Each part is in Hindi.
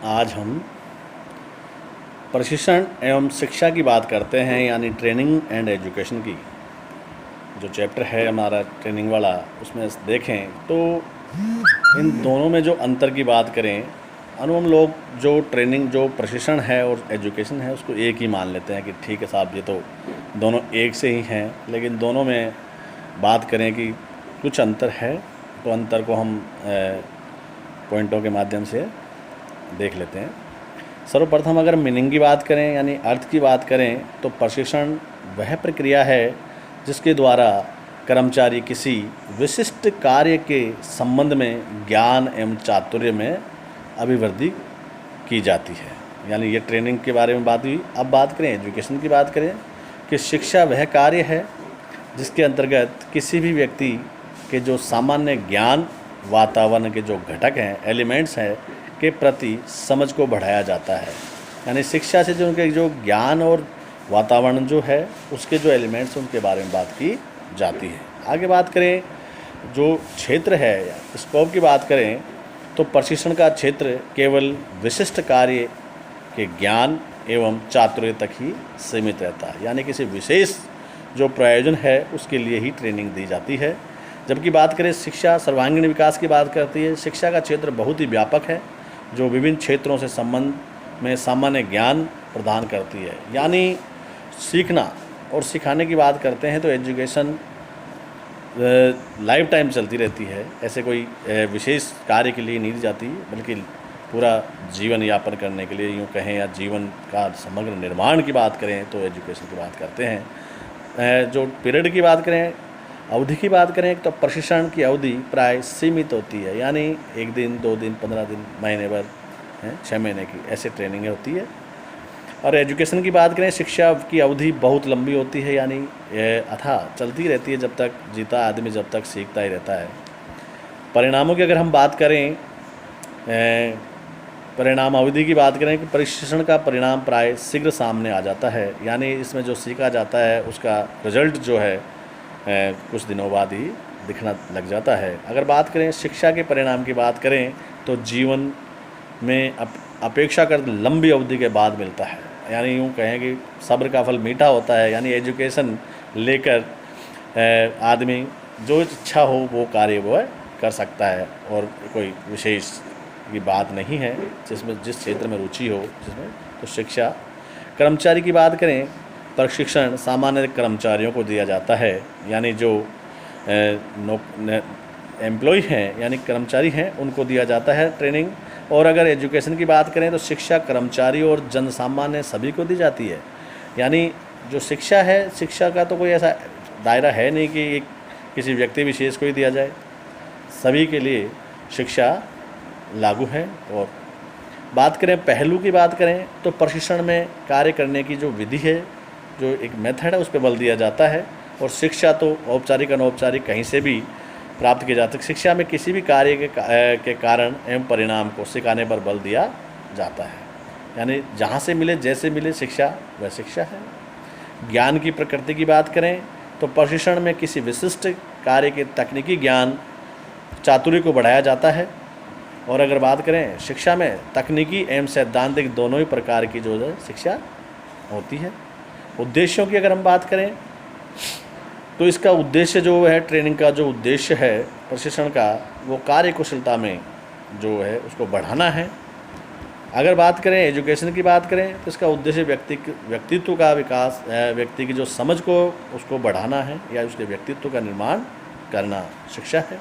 आज हम प्रशिक्षण एवं शिक्षा की बात करते हैं, यानी ट्रेनिंग एंड एजुकेशन की। जो चैप्टर है हमारा ट्रेनिंग वाला, उसमें देखें तो इन दोनों में जो अंतर की बात करें, हम लोग जो ट्रेनिंग जो प्रशिक्षण है और एजुकेशन है उसको एक ही मान लेते हैं कि ठीक है साहब, ये तो दोनों एक से ही हैं। लेकिन दोनों में बात करें कि कुछ अंतर है, तो अंतर को हम पॉइंटों के माध्यम से देख लेते हैं। सर्वप्रथम अगर मीनिंग की बात करें यानी अर्थ की बात करें, तो प्रशिक्षण वह प्रक्रिया है जिसके द्वारा कर्मचारी किसी विशिष्ट कार्य के संबंध में ज्ञान एवं चातुर्य में अभिवृद्धि की जाती है। यानी ये ट्रेनिंग के बारे में बात हुई। अब बात करें एजुकेशन की, बात करें कि शिक्षा वह कार्य है जिसके अंतर्गत किसी भी व्यक्ति के जो सामान्य ज्ञान, वातावरण के जो घटक हैं, एलिमेंट्स हैं, के प्रति समझ को बढ़ाया जाता है। यानी शिक्षा से जो उनके जो ज्ञान और वातावरण जो है उसके जो एलिमेंट्स उनके बारे में बात की जाती है। आगे बात करें जो क्षेत्र है, स्कोप की बात करें, तो प्रशिक्षण का क्षेत्र केवल विशिष्ट कार्य के ज्ञान एवं चातुर्य तक ही सीमित रहता है। यानी किसी विशेष जो प्रयोजन है उसके लिए ही ट्रेनिंग दी जाती है। जबकि बात करें शिक्षा सर्वांगीण विकास की बात करती है। शिक्षा का क्षेत्र बहुत ही व्यापक है जो विभिन्न क्षेत्रों से संबंध में सामान्य ज्ञान प्रदान करती है। यानी सीखना और सिखाने की बात करते हैं तो एजुकेशन लाइफ टाइम चलती रहती है। ऐसे कोई विशेष कार्य के लिए नहीं दी जाती, बल्कि पूरा जीवन यापन करने के लिए, यूँ कहें, या जीवन का समग्र निर्माण की बात करें तो एजुकेशन की बात करते हैं। जो पीरियड की बात करें, अवधि की बात करें, तो प्रशिक्षण की अवधि प्राय सीमित होती है। यानी 1 दिन, 2 दिन, 15 दिन, महीने भर, 6 महीने की ऐसे ट्रेनिंग होती है। और एजुकेशन की बात करें, शिक्षा की अवधि बहुत लंबी होती है, यानी अथाह चलती रहती है। जब तक जीता आदमी, जब तक सीखता ही रहता है। परिणामों की अगर हम बात करें, परिणाम अवधि की बात करें कि प्रशिक्षण का परिणाम प्राय शीघ्र सामने आ जाता है। यानी इसमें जो सीखा जाता है उसका रिजल्ट जो है कुछ दिनों बाद ही दिखना लग जाता है। अगर बात करें शिक्षा के परिणाम की बात करें तो जीवन में अपेक्षाकृत लंबी अवधि के बाद मिलता है। यानी यूँ कहें कि सब्र का फल मीठा होता है। यानी एजुकेशन लेकर आदमी जो इच्छा हो वो कार्य वो कर सकता है, और कोई विशेष की बात नहीं है जिसमें जिस क्षेत्र में रुचि हो जिसमें। तो शिक्षा कर्मचारी की बात करें, प्रशिक्षण सामान्य कर्मचारियों को दिया जाता है। यानी जो एम्प्लॉय हैं यानी कर्मचारी हैं उनको दिया जाता है ट्रेनिंग। और अगर एजुकेशन की बात करें तो शिक्षा कर्मचारी और जन सामान्य सभी को दी जाती है। यानी जो शिक्षा है, शिक्षा का तो कोई ऐसा दायरा है नहीं कि किसी व्यक्ति विशेष को ही दिया जाए, सभी के लिए शिक्षा लागू है। और बात करें पहलू की बात करें तो प्रशिक्षण में कार्य करने की जो विधि है, जो एक मेथड है, उस पर बल दिया जाता है। और शिक्षा तो औपचारिक अनौपचारिक कहीं से भी प्राप्त किया जाता है। शिक्षा में किसी भी कार्य के कारण एवं परिणाम को सिखाने पर बल दिया जाता है। यानी जहाँ से मिले, जैसे मिले शिक्षा, वह शिक्षा है। ज्ञान की प्रकृति की बात करें तो प्रशिक्षण में किसी विशिष्ट कार्य के तकनीकी ज्ञान, चातुर्य को बढ़ाया जाता है। और अगर बात करें शिक्षा में तकनीकी एवं सैद्धांतिक दोनों ही प्रकार की जो है शिक्षा होती है। उद्देश्यों की अगर हम बात करें तो इसका उद्देश्य जो है, ट्रेनिंग का जो उद्देश्य है प्रशिक्षण का, वो कार्य कुशलता में जो है उसको बढ़ाना है। अगर बात करें एजुकेशन की बात करें तो इसका उद्देश्य व्यक्तित्व का विकास, व्यक्ति की जो समझ को उसको बढ़ाना है या उसके व्यक्तित्व का निर्माण करना शिक्षा है।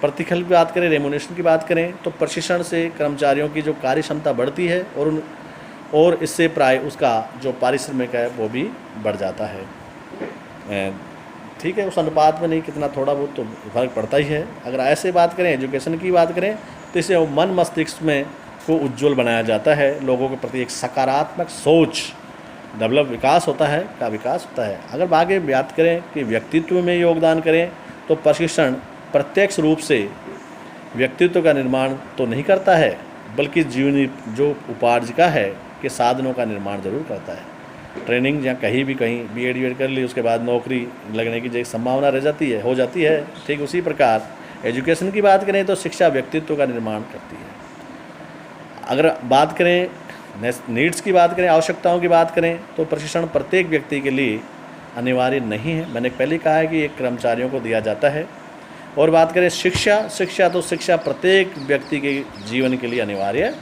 प्रतिफल की बात करें, रेम्युनरेशन की बात करें, तो प्रशिक्षण से कर्मचारियों की जो कार्य क्षमता बढ़ती है और इससे प्राय उसका जो पारिश्रमिक है वो भी बढ़ जाता है। ठीक है, उस अनुपात में नहीं, कितना थोड़ा बहुत तो फर्क पड़ता ही है। अगर ऐसे बात करें एजुकेशन की बात करें तो इससे मन मस्तिष्क में को उज्ज्वल बनाया जाता है। लोगों के प्रति एक सकारात्मक सोच डेवलप, विकास होता है का विकास होता है। अगर आगे बात करें कि व्यक्तित्व में योगदान करें तो प्रशिक्षण प्रत्यक्ष रूप से व्यक्तित्व का निर्माण तो नहीं करता है, बल्कि जीवनी जो उपार्जिका है के साधनों का निर्माण जरूर करता है। ट्रेनिंग या कहीं बीएड कर ली, उसके बाद नौकरी लगने की जो एक संभावना रह जाती है, हो जाती है। ठीक उसी प्रकार एजुकेशन की बात करें तो शिक्षा व्यक्तित्व का निर्माण करती है। अगर बात करें नीड्स की बात करें, आवश्यकताओं की बात करें, तो प्रशिक्षण प्रत्येक व्यक्ति के लिए अनिवार्य नहीं है। मैंने पहले कहा है कि ये कर्मचारियों को दिया जाता है। और बात करें शिक्षा तो शिक्षा प्रत्येक व्यक्ति के जीवन के लिए अनिवार्य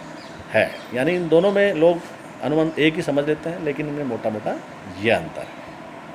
है। यानी इन दोनों में लोग अनुमान एक ही समझ लेते हैं, लेकिन इनमें मोटा मोटा यह अंतर है।